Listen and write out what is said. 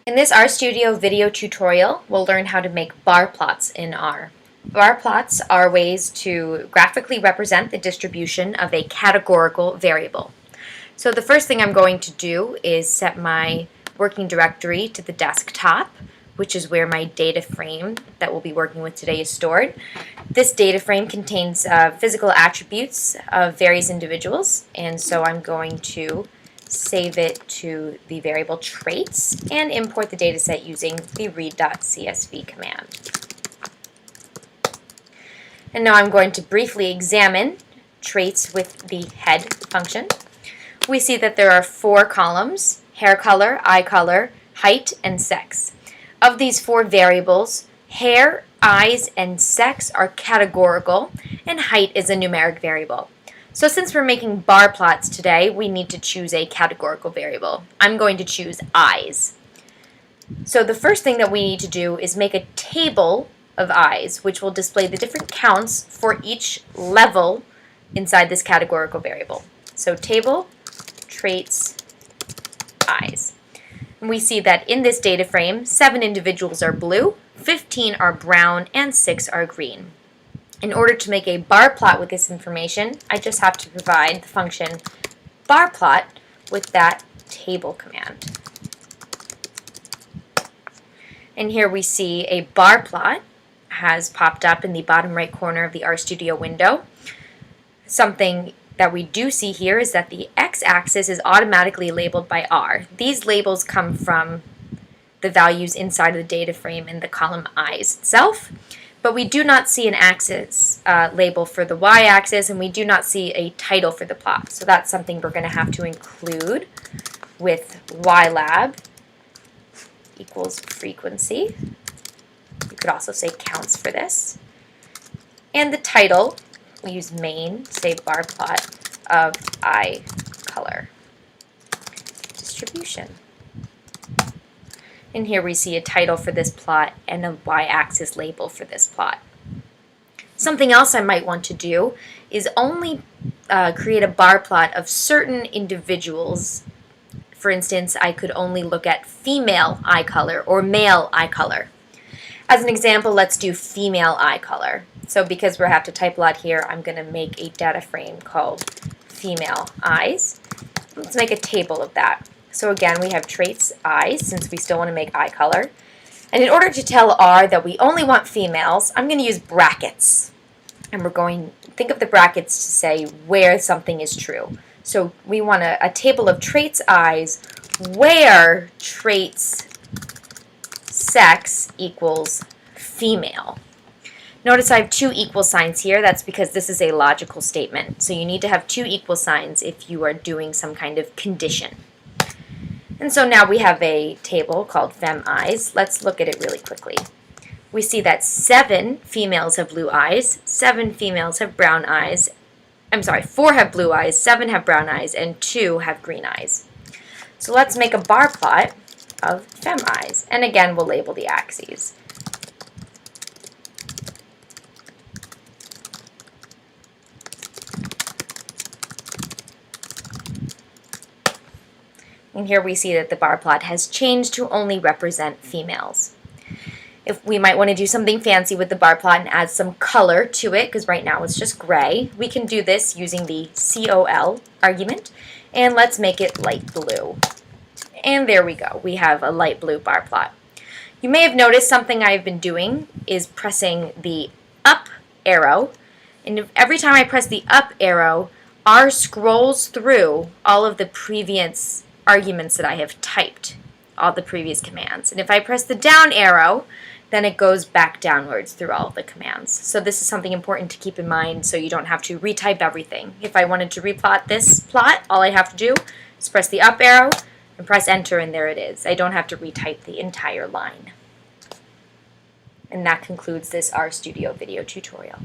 In this RStudio video tutorial, we'll learn how to make bar plots in R. Bar plots are ways to graphically represent the distribution of a categorical variable. So the first thing I'm going to do is set my working directory to the desktop, which is where my data frame that we'll be working with today is stored. This data frame contains physical attributes of various individuals, and so I'm going to save it to the variable traits and import the dataset using the read.csv command. And now I'm going to briefly examine traits with the head function. We see that there are 4 columns: hair color, eye color, height, and sex. Of these 4 variables, hair, eyes, and sex are categorical, and height is a numeric variable. So since we're making bar plots today, we need to choose a categorical variable. I'm going to choose eyes. So the first thing that we need to do is make a table of eyes, which will display the different counts for each level inside this categorical variable. So table, traits, eyes. And we see that in this data frame, 7 individuals are blue, 15 are brown, and 6 are green. In order to make a bar plot with this information, I just have to provide the function barplot with that table command. And here we see a bar plot has popped up in the bottom right corner of the RStudio window. Something that we do see here is that the x-axis is automatically labeled by R. These labels come from the values inside of the data frame in the column eyes itself. But we do not see an axis label for the y-axis, and we do not see a title for the plot. So that's something we're going to have to include with ylab equals frequency. You could also say counts for this. And the title, we use main, say bar plot of eye color distribution. And here we see a title for this plot and a y-axis label for this plot. Something else I might want to do is only create a bar plot of certain individuals. For instance, I could only look at female eye color or male eye color. As an example, let's do female eye color. So because we have to type a lot here, I'm going to make a data frame called female eyes. Let's make a table of that. So again, we have traits eyes, since we still want to make eye color. And in order to tell R that we only want females, I'm going to use brackets. And we're going to think of the brackets to say where something is true. So we want a table of traits eyes where traits sex equals female. Notice I have 2 equal signs here. That's because this is a logical statement. So you need to have 2 equal signs if you are doing some kind of condition. And so now we have a table called fem eyes. Let's look at it really quickly. We see that 7 females have blue eyes, 7 females have brown eyes. I'm sorry, 4 have blue eyes, 7 have brown eyes, and 2 have green eyes. So let's make a bar plot of fem eyes. And again, we'll label the axes. And here we see that the bar plot has changed to only represent females. If we might want to do something fancy with the bar plot and add some color to it, because right now it's just gray, we can do this using the COL argument. And let's make it light blue. And there we go. We have a light blue bar plot. You may have noticed something I've been doing is pressing the up arrow. And every time I press the up arrow, R scrolls through all of the previous arguments that I have typed, all the previous commands. And if I press the down arrow, then it goes back downwards through all of the commands. So this is something important to keep in mind so you don't have to retype everything. If I wanted to replot this plot, all I have to do is press the up arrow and press enter, and there it is. I don't have to retype the entire line. And that concludes this RStudio video tutorial.